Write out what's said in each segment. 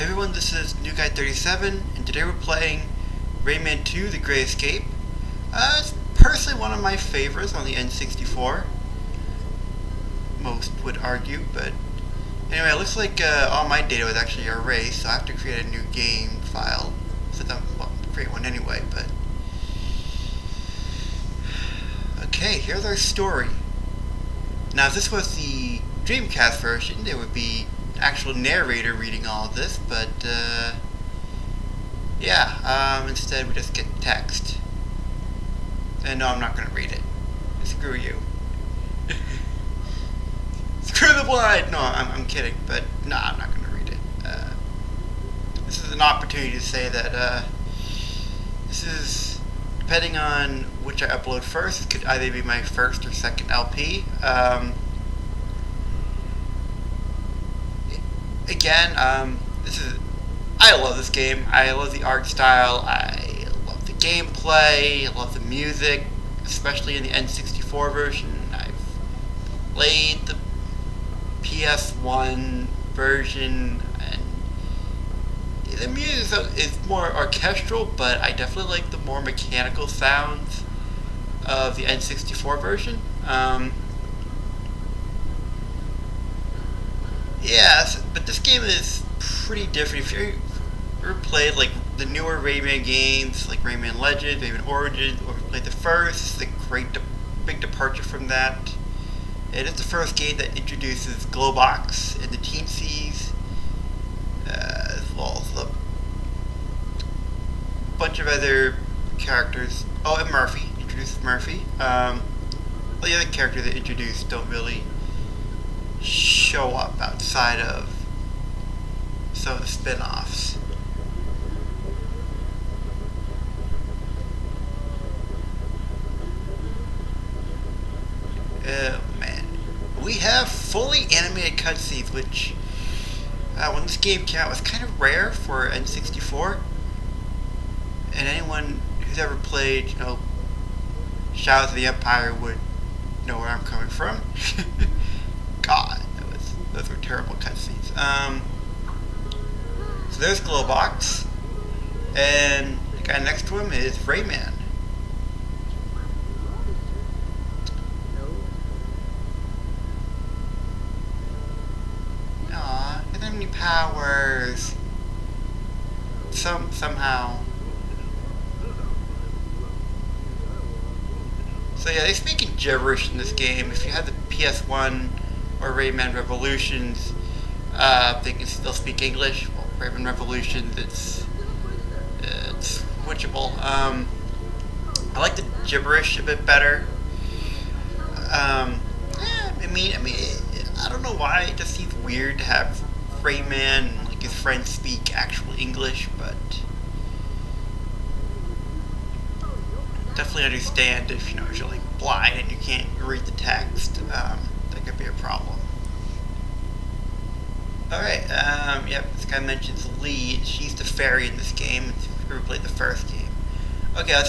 Hey everyone, this is New Guy 37, and today we're playing Rayman 2: The Great Escape. It's personally one of my favorites on the N64. Most would argue, but anyway, it looks like all my data was actually erased, so I have to create a new game file. So I'll create one anyway, but okay, here's our story. Now, if this was the Dreamcast version, there would be actual narrator reading all of this, but instead we just get text. And no, I'm not going to read it. Screw you. Screw the blind! No, I'm kidding, but no, I'm not going to read it. This is an opportunity to say that this is, depending on which I upload first, it could either be my first or second LP. I love this game. I love the art style. I love the gameplay. I love the music, especially in the N64 version. I've played the PS1 version, and the music is more orchestral, but I definitely like the more mechanical sounds of the N64 version. But this game is pretty different. If you ever played like the newer Rayman games, like Rayman Legends, Rayman Origins, or played the first, it's a big departure from that. It is the first game that introduces Glowbox and the Teensies, as well as a bunch of other characters. Oh, and Murphy. Introduces Murphy. All the other characters that introduced don't really show up outside of some of the spin-offs. Oh man. We have fully animated cutscenes, which when this game came out was kind of rare for N64. And anyone who's ever played, Shadows of the Empire would know where I'm coming from. God, those were terrible cutscenes. So there's Glowbox, and the guy next to him is Rayman. Aw, he doesn't have any powers. Somehow. So yeah, they speak in gibberish in this game. If you have the PS1 or Rayman Revolutions, they can still speak English. Well, Rayman Revolutions, it's switchable. I like the gibberish a bit better. I don't know why it just seems weird to have Rayman and like his friends speak actual English, but definitely understand if you're like blind and you can't read the text. That could be a problem. Alright, this guy mentions Lee. She's the fairy in this game. If you ever played the first game. Okay, we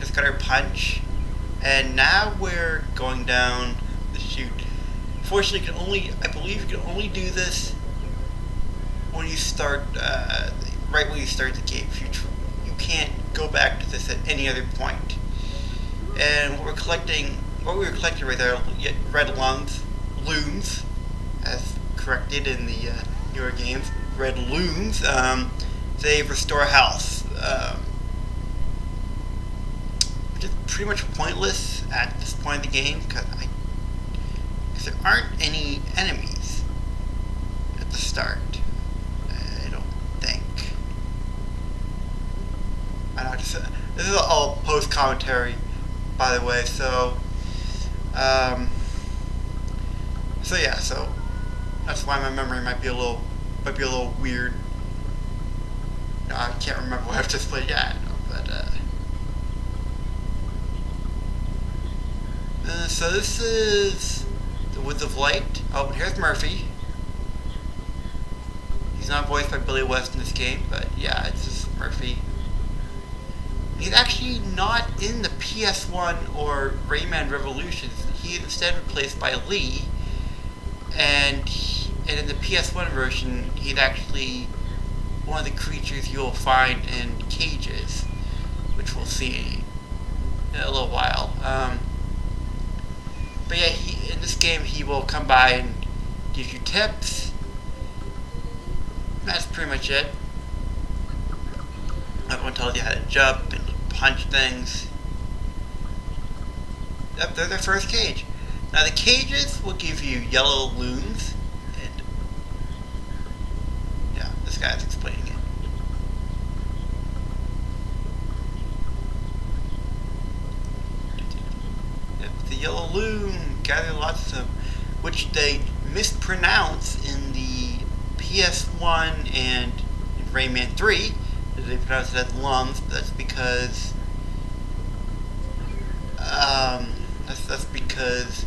just got our punch. And now we're going down the chute. Fortunately, I believe you can only do this when you start, right when you start the game. You can't go back to this at any other point. And what we were collecting right there, red looms, as corrected in the newer games, red looms, they restore health, which is pretty much pointless at this point in the game, because there aren't any enemies at the start, I don't think. I know, this is all post-commentary, by the way, so that's why my memory might be a little weird. I can't remember what I've just played yet, but so this is the Woods of Light. Oh, here's Murphy. He's not voiced by Billy West in this game, but yeah, it's just Murphy. He's actually not in the PS1 or Rayman Revolutions. He is instead replaced by Lee, and in the PS1 version, he'd actually one of the creatures you'll find in cages, which we'll see in a little while. But yeah, in this game he will come by and give you tips. That's pretty much it. Everyone tells you how to jump and punch things. Yep, they're their first cage. Now the cages will give you yellow loons, and yeah, this guy's explaining it. Yep, the yellow loon, gather lots of them, which they mispronounce in the PS1 and in Rayman 3. They pronounce it as lums, but that's because that's because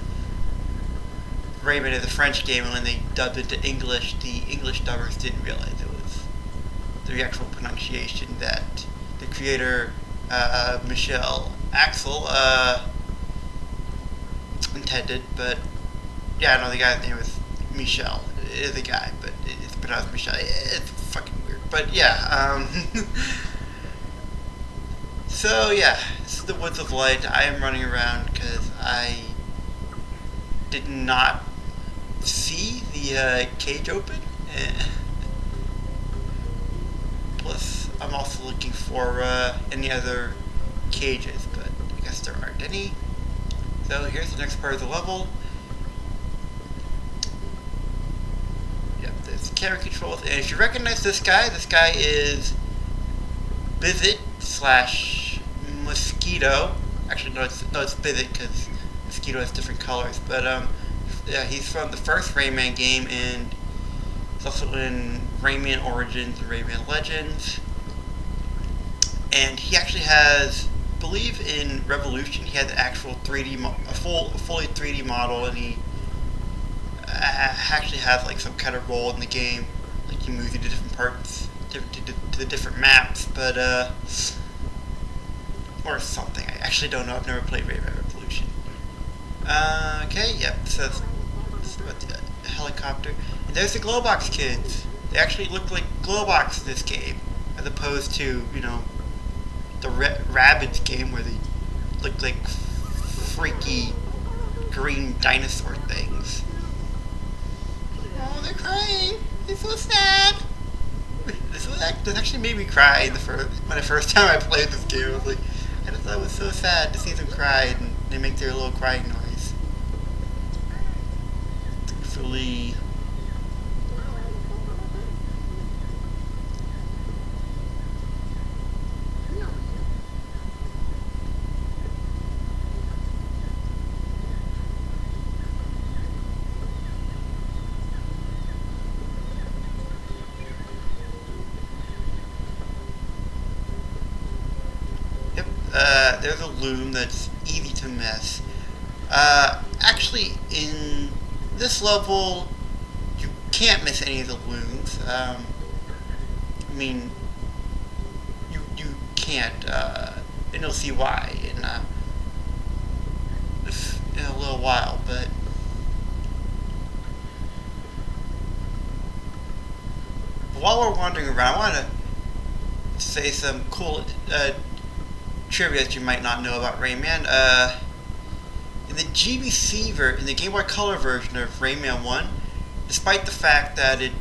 Rayman is a French game, and when they dubbed it to English, the English dubbers didn't realize it was the actual pronunciation that the creator, Michel Axel, intended. But yeah, no, the guy's name is Michel. It is a guy, but it's pronounced Michel. It's fucking weird. But yeah, so yeah, this is the Woods of Light. I am running around because I did not see the cage open. Plus, I'm also looking for any other cages, but I guess there aren't any. So here's the next part of the level. Yep, there's camera controls, and if you recognize this guy is Bizit / Mosquito. Actually, no, it's Bizit because Mosquito has different colors. But yeah, he's from the first Rayman game, and he's also in Rayman Origins and Rayman Legends. And he actually has, I believe in Revolution, he had an actual 3D, fully 3D model, and he actually has like some kind of role in the game, like he moves into different parts, to the different maps, but or something. I actually don't know. I've never played Rayman Revolution. Okay, yep. So this is about the helicopter. And there's the Glowbox kids. They actually look like Glowbox in this game, as opposed to, you know, the Rabbids game where they look like freaky green dinosaur things. Oh, they're crying. They're so sad. This actually made me cry the first time I played this game. I was like, I just thought it was so sad to see them cry, and they make their little crying noise. Thankfully, there's a loom that's easy to miss. Actually, in this level, you can't miss any of the looms. I mean, you can't, and you'll see why in a little while. But while we're wandering around, I want to say some cool trivia that you might not know about Rayman. In the in the Game Boy Color version of Rayman 1, despite the fact that it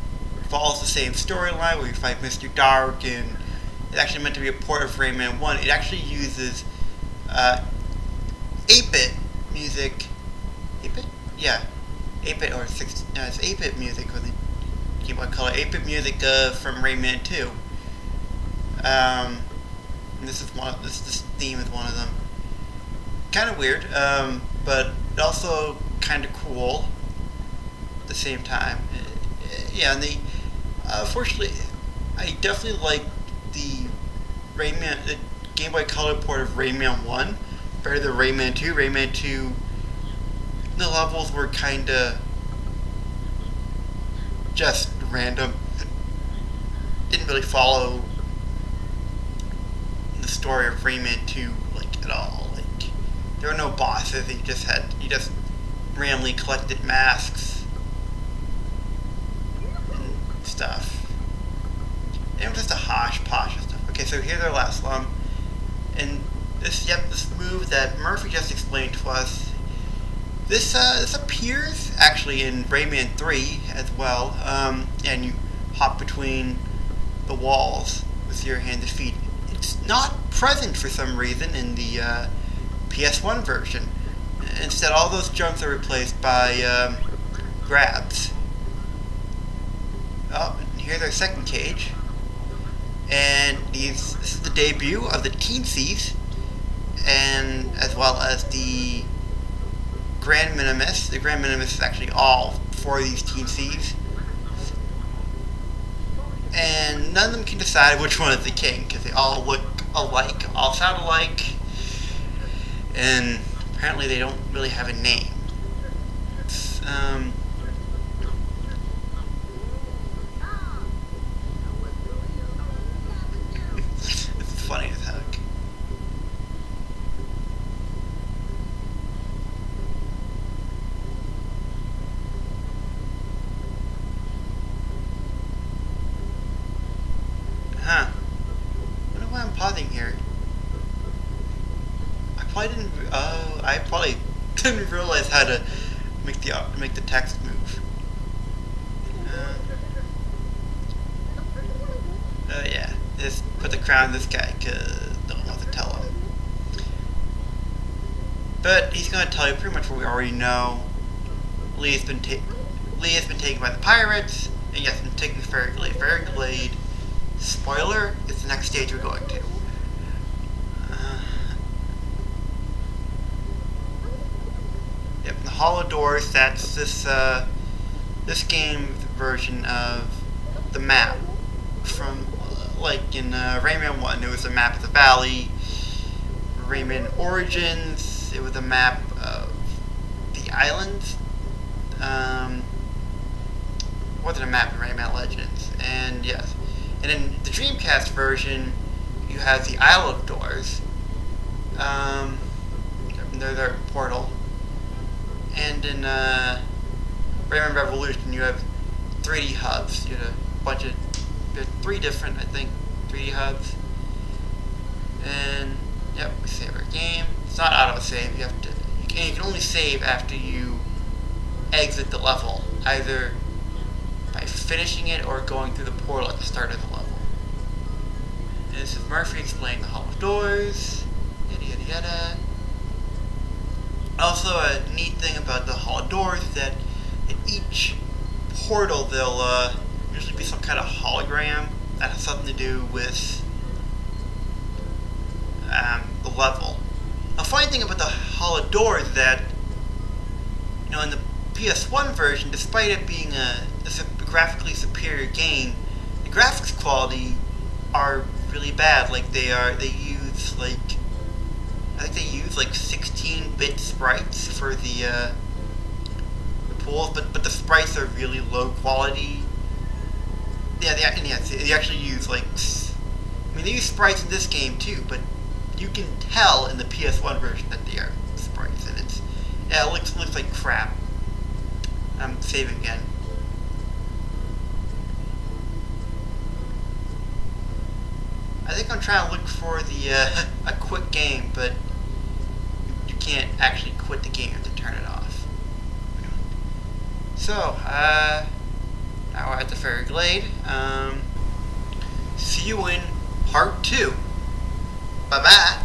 follows the same storyline where you fight Mr. Dark and it's actually meant to be a port of Rayman 1, it actually uses 8-bit music. 8-bit? Yeah. 8-bit or 6. No, it's 8-bit music with the Game Boy Color. 8-bit music from Rayman 2. And this theme is one of them. Kind of weird, but also kind of cool at the same time. Yeah, and fortunately, I definitely like the Game Boy Color port of Rayman 1 better than Rayman 2. Rayman 2, the levels were kind of just random. Didn't really follow the story of Rayman 2 like at all. Like, there were no bosses. You just randomly collected masks and stuff. it was just a hodgepodge of stuff. Okay, so here's our last one. And this move that Murphy just explained to us, this appears actually in Rayman 3 as well. And you hop between the walls with your hands and feet. It's not present for some reason in the PS1 version. Instead, all those jumps are replaced by grabs. Oh, and here's our second cage. And this is the debut of the Teensies, and as well as the Grand Minimus. The Grand Minimus is actually all four of these Teensies. And none of them can decide which one is the king, because they all look alike, all sound alike, and apparently they don't really have a name. It's funny as heck. Huh. I wonder why I'm pausing here. I probably didn't realize how to make the text move. Yeah. Just put the crown on this guy, cause no one wants to tell him. But he's gonna tell you pretty much what we already know. Lee has been taken by the pirates, and yes, been taken to Fairy Glade. Fairy Glade, spoiler, is the next stage we're going to. Yep, the Hollow Doors. That's this game's version of the map from, like in Rayman 1, it was a map of the valley. Rayman Origins, it was a map of the islands. Wasn't a map in Rayman Legends. And yes, and in the Dreamcast version, you have the Isle of Doors. There's our portal. And in Rayman Revolution, you have 3D hubs. You have a bunch of, three different, I think, 3D hubs. And yep, we save our game. It's not auto save. You have to. You can only save after you exit the level, either by finishing it or going through the portal at the start of the level. And this is Murphy explaining the Hall of Doors. Yada yada yada. Also, a neat thing about the Hall of Doors is that in each portal there'll usually be some kind of hologram that has something to do with the level. The funny thing about the Hall of Doors is that, you know, in the PS1 version, despite it being a graphically superior game, the graphics quality are really bad. Like they use like, I think they use like 16-bit sprites for the pools, but the sprites are really low quality. Yeah, they actually use like, I mean, they use sprites in this game too, but you can tell in the PS1 version that they are sprites, and it looks like crap. I'm saving again. I think I'm trying to look for the a quick game, but you can't actually quit the game to turn it off. So, now we're at the Fairy Glade. See you in part 2. Bye-bye.